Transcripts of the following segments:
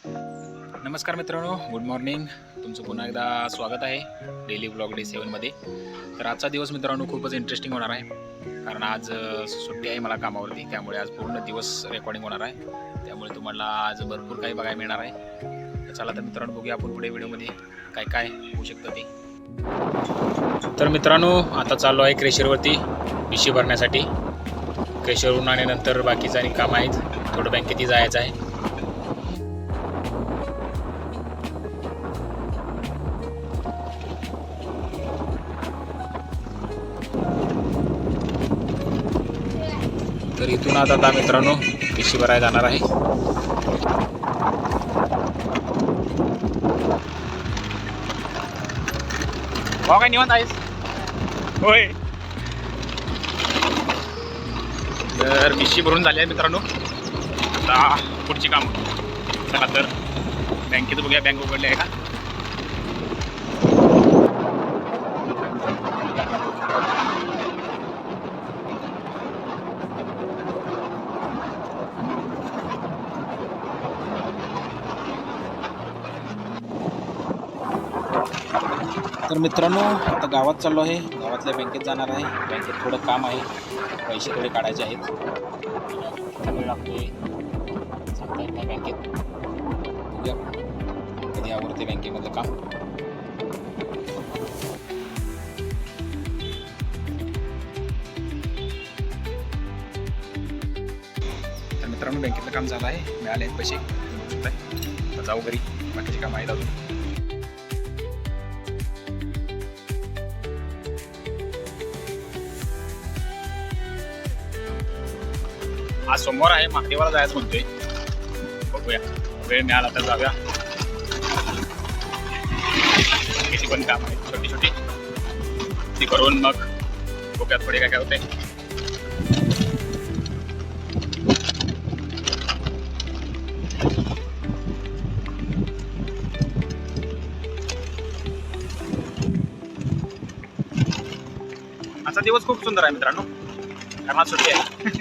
नमस्कार मित्रांनो, good morning. तुमचं पुन्हा एकदा स्वागत आहे डेली ब्लॉग डे 7मध्ये. तर आजचा दिवस मित्रांनो खूपच इंटरेस्टिंग होणार आहे, कारण आज सुट्टी आहे मला कामावरती. त्यामुळे आज पूर्ण दिवस रेकॉर्डिंग होणार आहे. त्यामुळे तुम्हाला आज भरपूर काही बघायला मिळणार आहे. तर चला तर मित्रांनो, बघूया आपण पुढे व्हिडिओमध्ये काय काय होऊ शकतं ते. तर मित्रांनो, आता चाललो आहे क्रेशरवरती पिशी भरण्यासाठी. क्रेशरवरून आल्यानंतर बाकीचं आणि काम आहेत, थोडं बँकेतही जायचं आहे. तर इथून आता मित्रांनो पिशी भरायला जाणार आहे. भाऊ काय निवांत आहेस? होय. तर पिशी भरून झाली आहे मित्रांनो. आता पुढची काम. चला तर बँकेत बघूया, बँक उघडली आहे का. तर मित्रांनो, आता गावात चाललो आहे. गावातल्या बँकेत जाणार आहे. बँकेत थोडं काम आहे, पैसे थोडे काढायचे आहेत. वेळ लागतोय, सांगता येत नाही बँकेत. बघूया कधी आवडते बँकेमधलं काम. तर मित्रांनो, बँकेतलं काम झालं आहे, मिळाले आहेत पैसे. आता जाऊ घरी, बाकीचे काम आहेत अजून. आज सोमवार आहे, महादेवाला जायचं म्हणतोय. बघूया, वेळ मिळाला तर जाऊया. किती पण काम आहे छोटी छोटी, ती करून मग बघूया थोडे काय काय होते. आजचा दिवस खूप सुंदर आहे मित्रांनो, कारण आज सुट्टी आहे.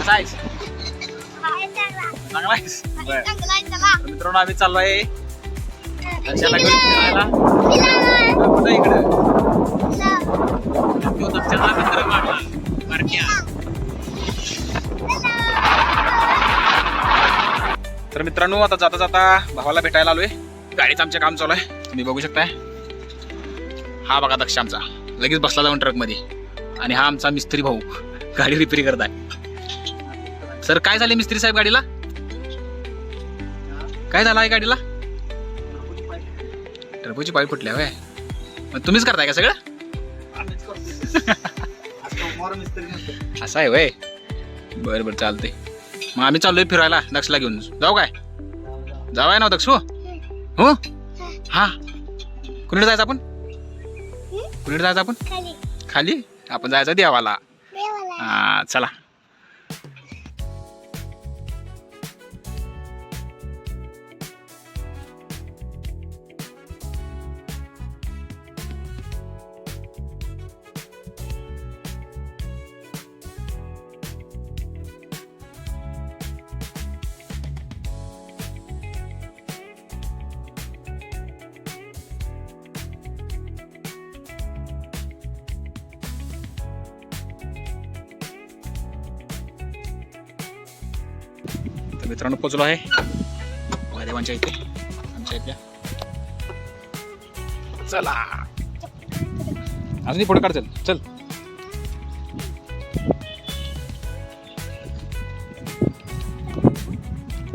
कसा आहेस? चांगला आहेस? मित्रांनो, आम्ही चाललो आहे दक्षाला घेऊन फिरायला. कुठं इकडं तो दक्षाचा मित्र वाटला बारक्या. तर मित्रांनो, आता जाता जाता भावाला भेटायला आलोय. गाडीचं आमचं काम चालू आहे, तुम्ही बघू शकताय. हा बघा दक्ष आमचा लगेच बसला जाऊन ट्रक मध्ये. आणि हा आमचा मिस्त्री भाऊ गाडी रिपेअर करत आहे. सर, काय झाले मिस्त्री साहेब गाडीला? काय झालं आहे गाडीला? टरबूची पाईप फुटल्या होय. मग तुम्हीच करताय का सगळं? असं आहे होय. बरं बरं, चालतंय. मग आम्ही चाललोय फिरायला दक्षला घेऊन. जाऊ काय? जाऊ ना दक्ष? हो हा. कुणीकडे जायचं आपण? कुणीकडे जायचं आपण? खाली. आपण जायचं देवाला. हा चला. तर मित्रांनो, पोचलो आहे महादेवांच्या इथे, आमच्या इथल्या. चला अजून पुढे काढ. चल चल.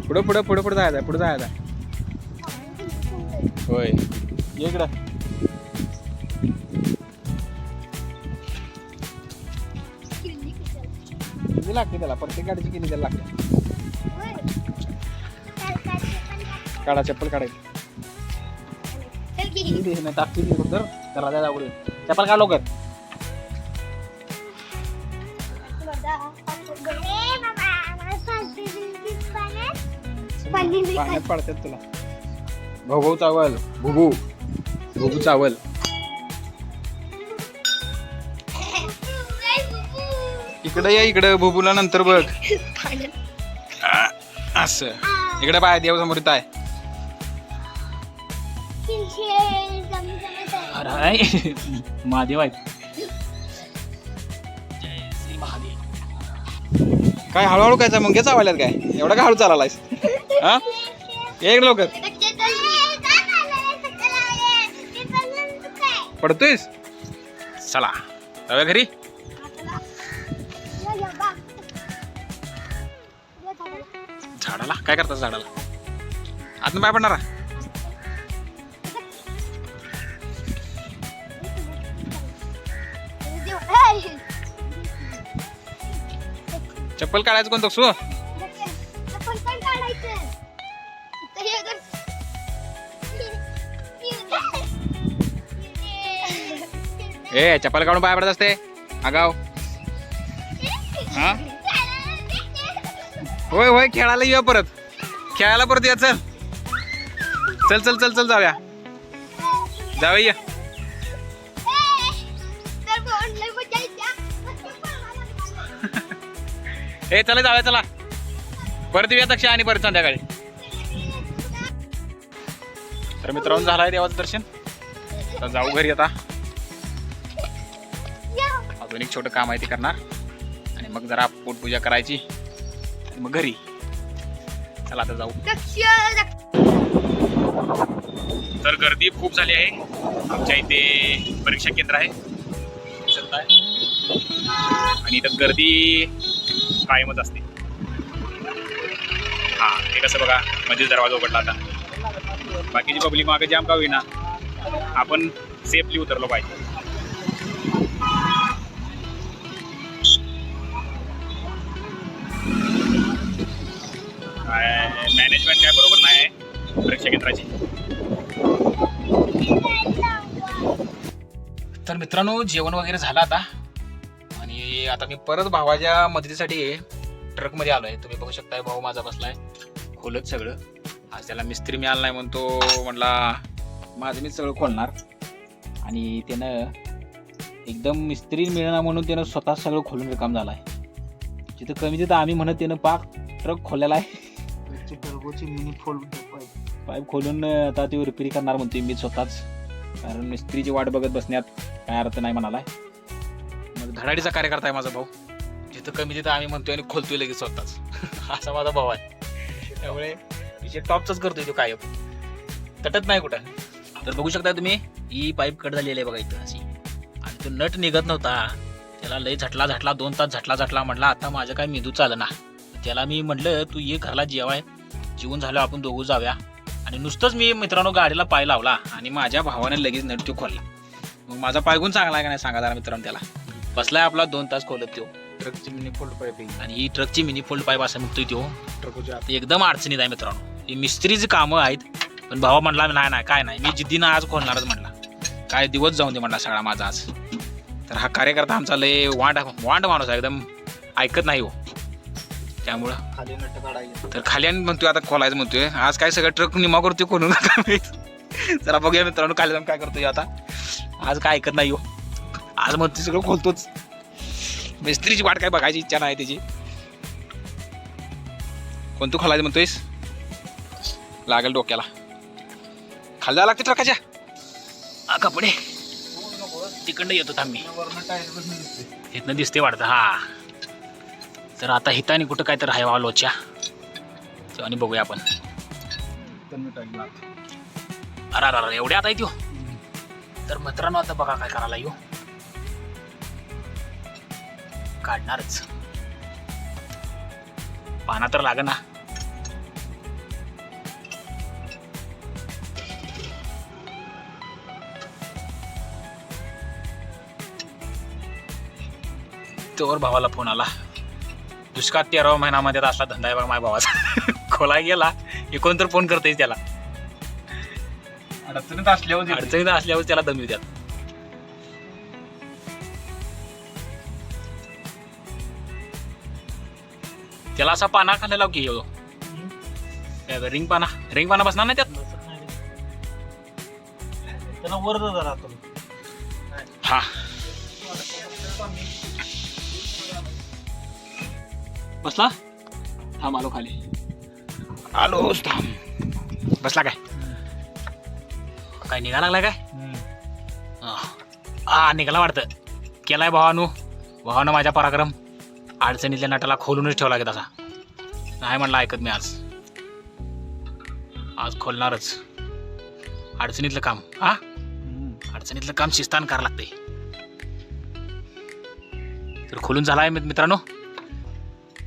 पुढे पुढे पुढे पुढे जायचं आहे, पुढे जायचं आहे. होय, ये इकडं. किती लागते त्याला? प्रत्येक गाडीची किती त्याला लागते? काढा, चप्पल काढायची. टाकते तर त्याला द्या पुढे. चप्पल काढ लवकर. पाण्यात पडतात तुला. भाऊ चावल. भुबू चावल. इकडे या, इकडे भुबुला नंतर बघ. असं इकडे बाय देव समोर इथं आहे. अरे महादेव आहेत. जय श्री महादेव. काय हळूहळू काय मुंग्याचा आवाज काय एवढा काय हळू चाललायस? हा ये इकडे लवकर. पडतोयस? चला जाऊया घरी. झाडाला काय करतात? झाडाला आतून पाय पडणार? चप्पल काढायचं कोणतं सु? ए चप्पल काढून पाय पडत असते आगाव. हा होय होय खेळायला येऊया परत. खेळायला परत या. चल चल चल चल चल जाऊया जाऊया. ए चला जाऊया चला. परत येऊया तक्षा आणि परत संध्याकाळी. तर मित्रांनो झालंय देवाचं दर्शन. आता जाऊ घरी. आता अजून एक छोटं काम आहे ते करणार आणि मग जरा पोटपूजा करायची आणि मग घरी. चला आता जाऊ. तर गर्दी खूप झाली आहे. आमच्या इथे परीक्षा केंद्र आहे दिसत आहे आणि इथं गर्दी कायमच असते. हा हे कसं बघा मध्येच दरवाजा उघडला आता. बाकीची पब्लिक मागे जाम का होईना आपण सेफली उतरलो पाहिजे. मॅनेजमेंट काय बरोबर नाही आहे परीक्षा केंद्राची. तर मित्रांनो जेवण वगैरे झालं आता आणि आता मी परत भावाच्या मदतीसाठी ट्रकमध्ये आलो आहे. तुम्ही बघू शकताय भाऊ माझा बसलाय खोलत सगळं. आज त्याला मिस्त्री मिळाला नाही म्हणतो. म्हणला माझं मी सगळं खोलणार आणि त्यानं एकदम मिस्त्री मिळणार म्हणून त्यानं स्वतः सगळं खोलून रिकाम झाला आहे. जिथं कमी तिथं आम्ही म्हणत त्यानं पाक ट्रक खोललेला आहे. मिनी फोल्ड पाईप खोलून आता ते रिपेअर करणार म्हणतोय मी स्वतःच. कारण मिस्त्रीची वाट बघत बसण्यात काय अर्थ नाही म्हणालाय. मग धडाडीचा कार्य करताय माझा भाऊ. जिथं कमी तिथं आम्ही म्हणतोय आणि खोलतोय लगेच स्वतःच. असा माझा भाऊ आहे. त्यामुळे विषय टॉपचाच करतोय तो कायम तटत नाही कुठं. तर बघू शकता तुम्ही ही पाईप कट झालेली आहे बघा इथं अशी. आणि तो नट निघत नव्हता. त्याला लय झटला 2 तास झटला म्हटला आता माझं काय मेंदू चालना. त्याला मी म्हटलं तू ये घरला जेवाय. जेवून झालं आपण दोघं जाऊया. आणि नुसतंच मी मित्रांनो गाडीला पाय लावला आणि माझ्या भावाने लगेच नट तो खोलला. मग माझा पायगुण चांगला आहे का नाही सांगा जरा मित्रांनो. त्याला बसलाय आपला 2 तास खोलत तो. ट्रकची मिनी फोल्ड पाईप आणि ही ट्रकची मिनी फोल्ड पाईप असं म्हणतोय तो. ट्रकच्या एकदम अडचणीत आहे मित्रांनो. ही मिस्त्रीची कामं आहेत. पण भावा म्हणला नाही काय नाही मी जिद्दीनं आज खोलणारच म्हणला. काय दिवस जाऊन दे म्हणला सगळा माझा आज. तर हा कार्यकर्ता आमचा लय वांड माणूस आहे एकदम ऐकत नाही हो. त्यामुळं तर खाली आणि म्हणतोय आता खोलायचं म्हणतोय. आज काय सगळं ट्रक निमा करतोय खोलून. जरा बघूया मित्रांनो खाली जाऊन काय करतोय आता. आज काय ऐकत नाही हो. आज म्हणतोय सगळं खोलतोच. मिस्त्रीची वाट काय बघायची इच्छा नाही त्याची. कोणतं खोलायचं म्हणतोयस? लागेल डोक्याला. खाली जायला लागते ट्रकाच्या कपडे. तिकडनं येतो थांबी. इथनं दिसते वाटतं. हा तर आता हितानी कुठं काय तर आहे लोच्या आणि बघूया आपण. अरे एवढ्या आता येतो. तर मित्रांनो आता बघा काय करायला येऊ. काढणारच पाना तर लाग ना. तोवर भावाला फोन आला. दुष्काळ 13वा महिन्यामध्ये असला धंदा आहे बघा माझ्या भावाचा. खोला गेला हे कोण तर फोन करतेच त्याला. अडचणीत असल्यावर त्याला दम येतात. त्याला असा पाना खाल्ला लाव की रिंग पाना बसणार नाही त्यात. त्याला वर राहतो. हा बसला? थांब आलो खाली. आलोच थांब. बसला काय? काय निघा लागलाय काय? हा निघाला वाटतं. केलाय भावानं माझ्या पराक्रम. अडचणीतल्या नटाला खोलूनच ठेवला की तसा. नाही म्हणलं ऐकत मी आज खोलणारच अडचणीतलं काम. हा अडचणीतलं काम शिस्तान करावं लागतंय. तर खोलून झालाय मित्रांनो.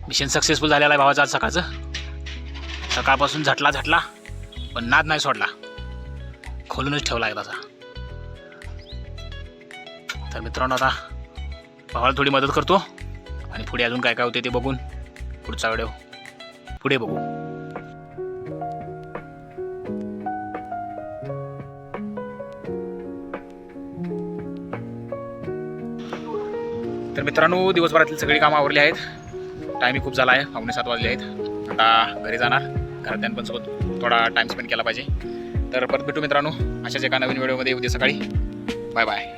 मिशन सक्सेसफुल झालेलं आहे भावाचं आज सकाळचं. सकाळपासून झटला पण नाद नाही सोडला. खोलूनच ठेवला आहे तसा. तर मित्रांनो आता भावाला थोडी मदत करतो आणि पुढे अजून काय काय होते ते बघून पुढचा व्हिडिओ पुढे बघू. तर मित्रांनो दिवसभरातील सगळी कामं आवरली आहेत. टाईमही खूप झाला आहे. 6:45 वाजले आहेत. आता घरी जाणार. घरातल्यांसोबत थोडा टाईम स्पेंड केला पाहिजे. तर परत भेटू मित्रांनो अशाच एका नवीन व्हिडिओमध्ये उद्या सकाळी. Bye bye.